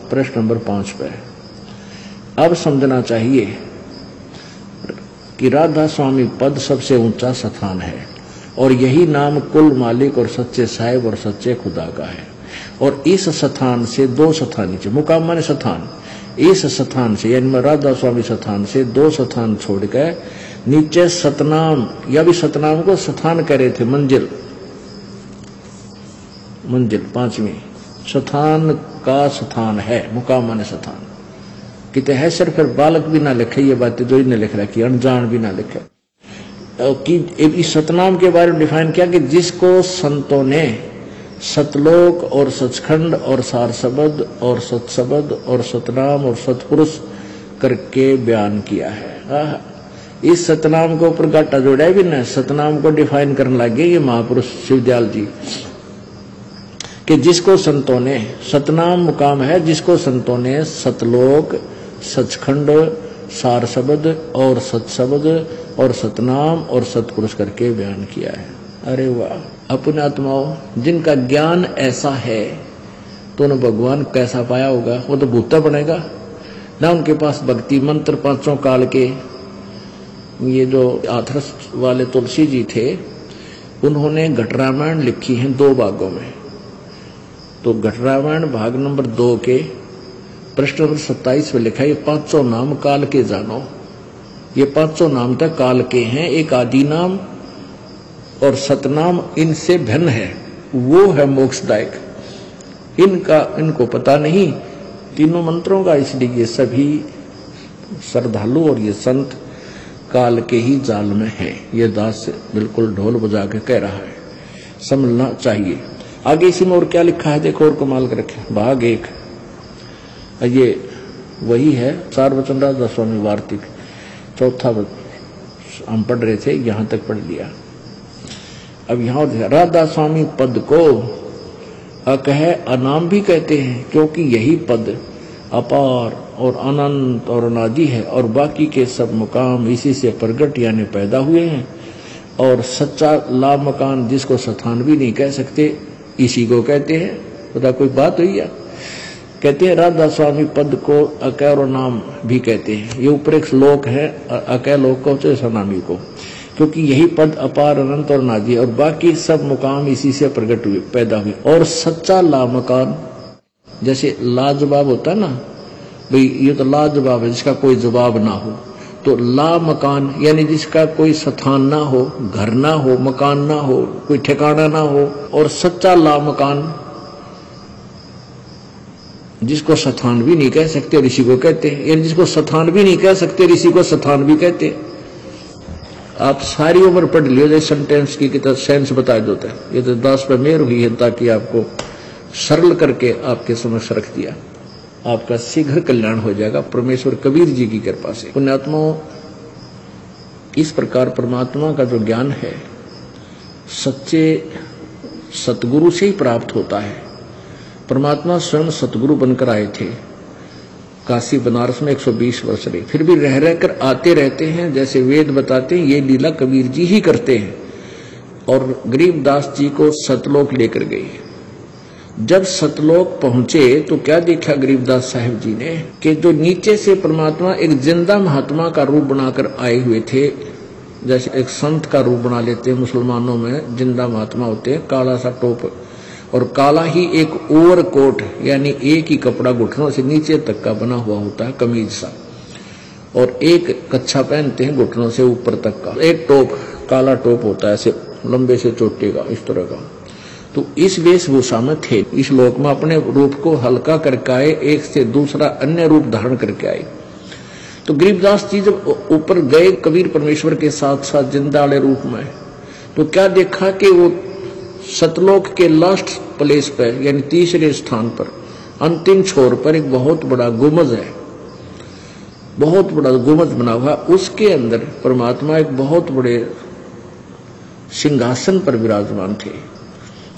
प्रश्न नंबर 5 पे। अब समझना चाहिए कि राधा स्वामी पद सबसे ऊंचा स्थान है और यही नाम कुल मालिक और सच्चे साहिब और सच्चे खुदा का है। और इस स्थान से 2 स्थान नीचे, मुकाम माने स्थान, इस स्थान से यानी राधा स्वामी स्थान से 2 स्थान छोड़कर नीचे सतनाम, या भी सतनाम को स्थान कह रहे थे, मंजिल, मंजिल 5वीं स्थान का स्थान है, मुकाम माने स्थान। किते है सिर्फ फिर बालक भी ना लिखे ये बातें जो इन्हें लिख रखी, अनजान भी ना लिखे। कि इस सतनाम के बारे में डिफाइन किया कि जिसको संतों ने सतलोक और सचखंड और सार शब्द और सतशब्द और सतनाम और सतपुरुष करके बयान किया है। इस सतनाम के ऊपर गाटा जोड़ा भी ना, सतनाम को डिफाइन करने लगे ये महापुरुष शिवदयाल जी कि जिसको संतों ने, सतनाम मुकाम है जिसको संतों ने सतलोक, सचखंड, सार शब्द और सतशब्द और सतनाम और सतपुरुष करके बयान किया है। अरे वाह, अपने आत्माओं जिनका ज्ञान ऐसा है तो उन्हें भगवान कैसा पाया होगा, वो तो भूता बनेगा ना। उनके पास भक्ति मंत्र 5 काल के, ये जो आथर्स वाले तुलसी जी थे उन्होंने घट रामायण लिखी है 2 भागों में। तो घट रामायण भाग नंबर 2 के प्रश्न नंबर 27 में लिखा है, ये 500 नाम काल के जानो। ये 500 नाम तक काल के हैं, एक आदि नाम और सतनाम इनसे भिन्न है, वो है मोक्षदायक। इनको पता नहीं तीनों मंत्रों का, इसलिए ये सभी श्रद्धालु और ये संत काल के ही जाल में है। ये दास बिल्कुल ढोल बजा के कह रहा है, समझना चाहिए। आगे इसी में और क्या लिखा है देखो, और कमाल कर रखे। भाग 1 ये वही है, सारवचन राधा स्वामी वार्तिक, 4था हम पढ़ रहे थे, यहां तक पढ़ लिया। अब यहां राधा स्वामी पद को अकह अनाम भी कहते हैं, क्योंकि यही पद अपार और अनंत और अनादि है और बाकी के सब मुकाम इसी से प्रगट यानी पैदा हुए हैं। और सच्चा लाभ मकान जिसको स्थान भी नहीं कह सकते इसी को कहते हैं। पता कोई बात हुई है? कहते हैं राधा स्वामी पद को अकह और नाम भी कहते हैं। ये ऊपर एक श्लोक है, अकह लोक को तो सनामी को, क्योंकि यही पद अपार अनंत और नादी और बाकी सब मुकाम इसी से प्रकट हुए पैदा हुए। और सच्चा लामकान, जैसे लाजवाब होता है ना भाई, ये तो लाजवाब है जिसका कोई जवाब ना हो, तो लामकान यानी जिसका कोई स्थान ना हो, घर ना हो, मकान ना हो, कोई ठिकाना ना हो। और सच्चा लामकान जिसको स्थान भी नहीं कह सकते ऋषि को कहते हैं, यानी जिसको स्थान भी नहीं कह सकते ऋषि को स्थान भी कहते हैं। आप सारी उम्र पढ़ लियो, जैसे सेंटेंस की किताब सेंस बता देता है। ये तो दास पर मेहर हुई है ताकि आपको सरल करके आपके समक्ष रख दिया। आपका शीघ्र कल्याण हो जाएगा परमेश्वर कबीर जी की कृपा से। पुण्यात्माओं, इस प्रकार परमात्मा का जो ज्ञान है सच्चे सतगुरु से ही प्राप्त होता है। परमात्मा स्वयं सतगुरु बनकर आए थे, काशी बनारस में 120 वर्ष रहे, फिर भी रह रहकर आते रहते हैं। जैसे वेद बताते हैं ये लीला कबीर जी ही करते हैं। और गरीबदास जी को सतलोक लेकर गए। जब सतलोक पहुंचे तो क्या देखा गरीबदास साहिब जी ने कि जो नीचे से परमात्मा एक जिंदा महात्मा का रूप बनाकर आए हुए थे, जैसे एक संत का रूप बना लेते हैं मुसलमानों में, जिंदा महात्मा होते हैं, काला सा टोप और काला ही एक ओवरकोट यानी एक ही कपड़ा घुटनों से नीचे तक का बना हुआ होता है, कमीज सा, और एक कच्छा पहनते हैं घुटनों से ऊपर तक का, एक टोप काला टोप होता है ऐसे लंबे से चोटे का, इस तरह का। तो इस वेशभूषा में थे, इस लोक में अपने रूप को हल्का करके आए, एक से दूसरा अन्य रूप धारण करके आए। तो गरीबदास जी जब ऊपर गए कबीर परमेश्वर के साथ साथ जिंदा वाले रूप में, तो क्या देखा कि वो सतलोक के लास्ट प्लेस पर यानी तीसरे स्थान पर अंतिम छोर पर एक बहुत बड़ा गुंबद है, बहुत बड़ा गुंबद बना हुआ। उसके अंदर परमात्मा एक बहुत बड़े सिंहासन पर विराजमान थे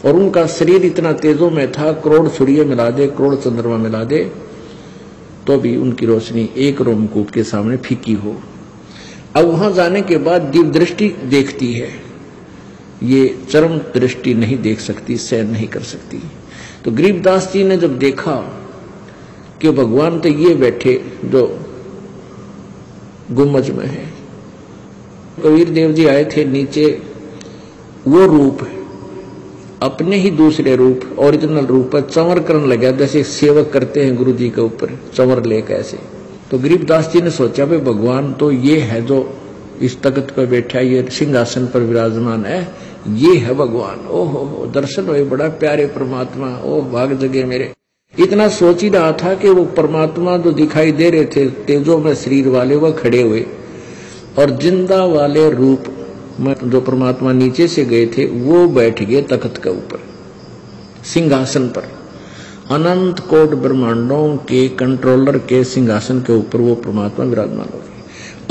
और उनका शरीर इतना तेजों में था, करोड़ सूर्य मिला दे, करोड़ चंद्रमा मिला दे तो भी उनकी रोशनी एक रोमकूप के सामने फीकी हो। अब वहां जाने के बाद दिव्य दृष्टि देखती है, ये चरम दृष्टि नहीं देख सकती, सहन नहीं कर सकती। तो गरीबदास जी ने जब देखा कि भगवान तो ये बैठे जो गुम्बज में है। कबीर देव जी आए थे नीचे, वो रूप अपने ही दूसरे रूप ओरिजिनल रूप पर चंवर करने लगा, जैसे सेवक करते हैं गुरु जी के ऊपर चंवर ले कैसे। तो गरीबदास जी ने सोचा भाई भगवान तो ये है जो इस तख्त पर बैठा, ये सिंहासन पर विराजमान है, ये है भगवान। ओहो दर्शन हुए, बड़ा प्यारे परमात्मा, ओ भाग जगे मेरे। इतना सोच ही रहा था कि वो परमात्मा जो दिखाई दे रहे थे तेजो में शरीर वाले, वह खड़े हुए और जिंदा वाले रूप में जो परमात्मा नीचे से गए थे वो बैठ गए तख्त के ऊपर सिंहासन पर। अनंत कोट ब्रह्मांडों के कंट्रोलर के सिंहासन के ऊपर वो परमात्मा विराजमान हो गए।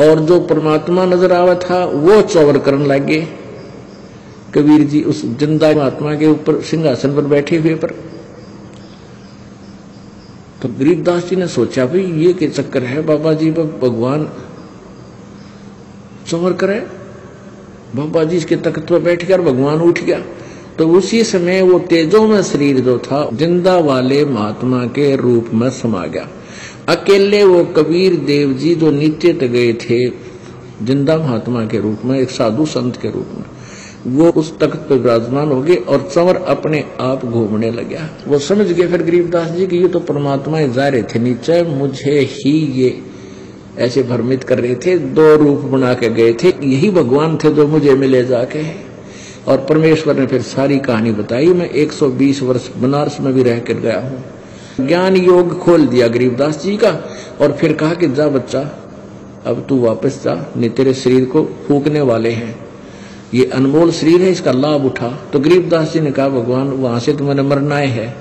और जो परमात्मा नजर आवा था वो चौवर करने लगे। कबीर जी उस जिंदा महात्मा के ऊपर सिंहासन पर बैठे हुए पर। तो गरीबदास जी ने सोचा भाई ये क्या चक्कर है, बाबा जी भगवान चौवर करे, बाबा जी इसके तख्त पर बैठ गया, भगवान उठ गया। तो उसी समय वो तेजो में शरीर जो था जिंदा वाले महात्मा के रूप में समा गया। अकेले वो कबीर देव जी जो नीचे तक गए थे जिंदा महात्मा के रूप में, एक साधु संत के रूप में, वो उस तख्त पर विराजमान हो गए और चंवर अपने आप घूमने लगा। वो समझ गए फिर गरीबदास जी कि ये तो परमात्मा जा रहे थे नीचे, मुझे ही ये ऐसे भ्रमित कर रहे थे, दो रूप बना के गए थे, यही भगवान थे जो मुझे मिले जाके। और परमेश्वर ने फिर सारी कहानी बताई। मैं 120 वर्ष बनारस में भी रह कर गया हूँ। ज्ञान योग खोल दिया गरीबदास जी का और फिर कहा कि जा बच्चा अब तू वापस जा, नहीं तेरे शरीर को फूकने वाले हैं, ये अनमोल शरीर है, इसका लाभ उठा। तो गरीबदास जी ने कहा भगवान वहां से तुम्हें मरना है,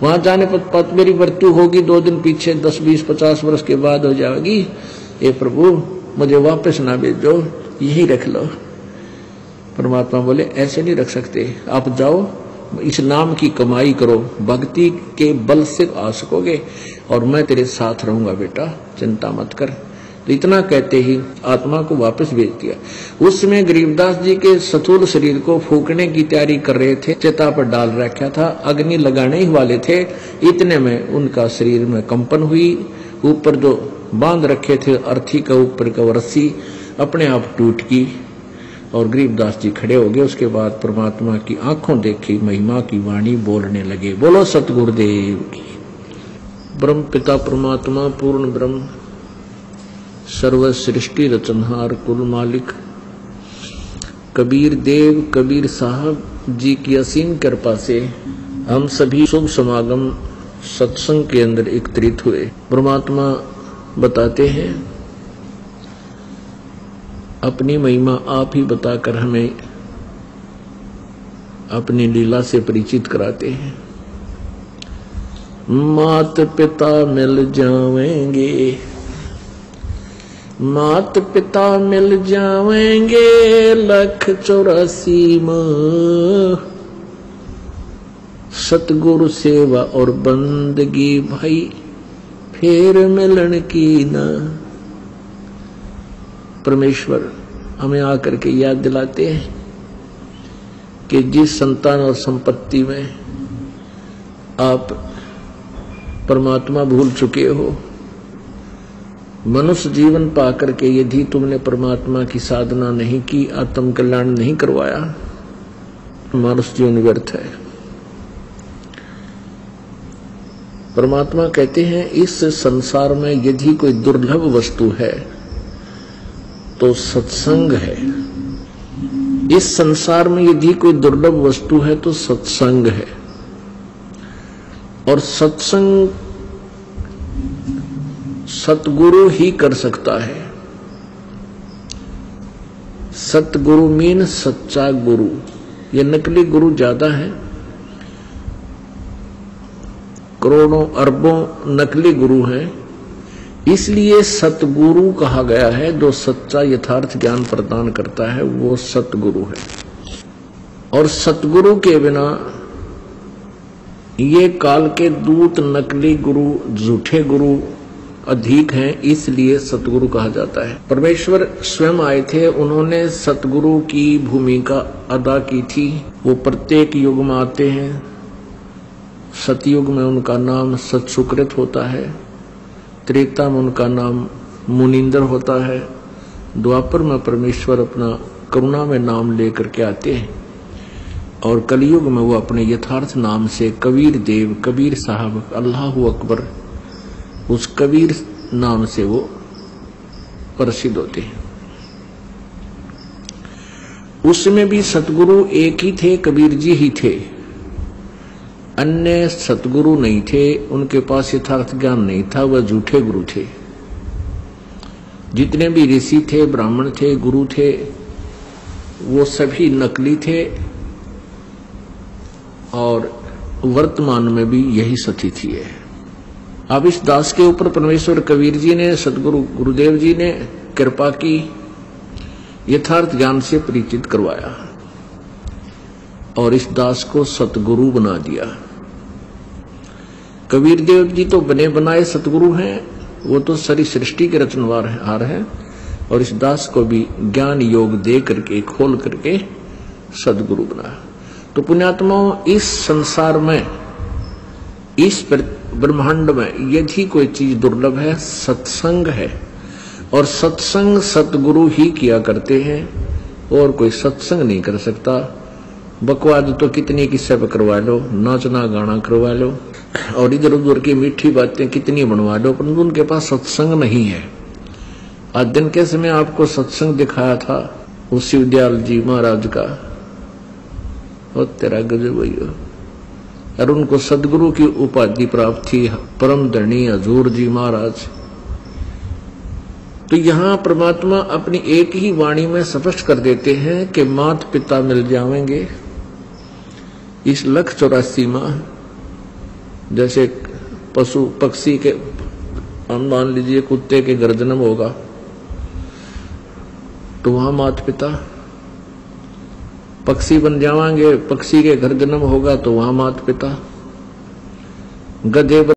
वहां जाने पर मेरी मृत्यु होगी 2 दिन पीछे, 10 20 50 वर्ष के बाद हो जाएगी। ये प्रभु मुझे वापस ना भेजो, यही रख लो। परमात्मा बोले ऐसे नहीं रख सकते, आप जाओ इस नाम की कमाई करो, भक्ति के बल से आ सकोगे और मैं तेरे साथ रहूंगा बेटा, चिंता मत कर। तो इतना कहते ही आत्मा को वापस भेज दिया। उस समय गरीबदास जी के स्थूल शरीर को फूकने की तैयारी कर रहे थे, चिता पर डाल रखा था, अग्नि लगाने ही वाले थे। इतने में उनका शरीर में कंपन हुई, ऊपर जो बांध रखे थे अर्थी का ऊपर का रस्सी अपने आप टूट गई और गरीबदास जी खड़े हो गए। उसके बाद परमात्मा की आंखों देखी महिमा की वाणी बोलने लगे। बोलो सतगुरुदेव की। ब्रह्म पिता परमात्मा पूर्ण ब्रह्म सर्व सृष्टि रचनहार कुल मालिक कबीर देव कबीर साहब जी की असीम कृपा से हम सभी शुभ समागम सत्संग के अंदर एकत्रित हुए। परमात्मा बताते हैं अपनी महिमा आप ही बताकर हमें अपनी लीला से परिचित कराते हैं। मात पिता मिल जावेंगे, मात पिता मिल जावेंगे 184 माह, सतगुरु सेवा और बंदगी भाई फिर मिलन की ना। परमेश्वर हमें आकर के याद दिलाते हैं कि जिस संतान और संपत्ति में आप परमात्मा भूल चुके हो, मनुष्य जीवन पाकर के यदि तुमने परमात्मा की साधना नहीं की, आत्म कल्याण नहीं करवाया, मनुष्य जीवन व्यर्थ है। परमात्मा कहते हैं इस संसार में यदि कोई दुर्लभ वस्तु है तो सत्संग है। इस संसार में यदि कोई दुर्लभ वस्तु है तो सत्संग है। और सत्संग सतगुरु ही कर सकता है। सतगुरु मीन सच्चा गुरु। ये नकली गुरु ज्यादा है, करोड़ों अरबों नकली गुरु हैं, इसलिए सतगुरु कहा गया है। जो सच्चा यथार्थ ज्ञान प्रदान करता है वो सतगुरु है। और सतगुरु के बिना ये काल के दूत नकली गुरु झूठे गुरु अधिक हैं, इसलिए सतगुरु कहा जाता है। परमेश्वर स्वयं आए थे, उन्होंने सतगुरु की भूमिका अदा की थी। वो प्रत्येक युग में आते हैं। सतयुग में उनका नाम सतसुकृत होता है, त्रेता में उनका नाम मुनिंदर होता है, द्वापर में परमेश्वर अपना करुणा में नाम लेकर के आते हैं, और कलयुग में वो अपने यथार्थ नाम से कबीर देव, कबीर साहब, अल्लाहु अकबर, उस कबीर नाम से वो प्रसिद्ध होते हैं। उसमें भी सतगुरु एक ही थे, कबीर जी ही थे, अन्य सतगुरु नहीं थे, उनके पास यथार्थ ज्ञान नहीं था, वह झूठे गुरु थे। जितने भी ऋषि थे, ब्राह्मण थे, गुरु थे, वो सभी नकली थे, और वर्तमान में भी यही स्थिति है। अब इस दास के ऊपर परमेश्वर कबीर जी ने, सतगुरु गुरुदेव जी ने कृपा की, यथार्थ ज्ञान से परिचित करवाया और इस दास को सतगुरु बना दिया। कबीर देव जी तो बने बनाए सतगुरु हैं, वो तो सारी सृष्टि के रचनहार हैं, और इस दास को भी ज्ञान योग दे करके, खोल करके सदगुरु बनाया। तो पुण्यात्माओं, इस संसार में, इस ब्रह्मांड में यदि कोई चीज दुर्लभ है, सत्संग है, और सत्संग सतगुरु ही किया करते हैं, और कोई सत्संग नहीं कर सकता। बकवाद तो कितनी किस्से पर करवा लो, नाचना गाना करवा लो, और इधर उधर की मीठी बातें कितनी बनवा लो, परंतु उनके पास सत्संग नहीं है। आज दिन के समय आपको सत्संग दिखाया था उस शिवदयाल जी महाराज का, और तेरा गजब भैया, और उनको सदगुरु की उपाधि प्राप्त थी, परम धनी हजूर जी महाराज। तो यहां परमात्मा अपनी एक ही वाणी में स्पष्ट कर देते हैं कि माता पिता मिल जाएंगे इस 184 माह। जैसे पशु पक्षी के, मान लीजिए कुत्ते के घर जन्म होगा तो वहां माता पिता, पक्षी बन जाएंगे, पक्षी के घर जन्म होगा तो वहां माता पिता, गधे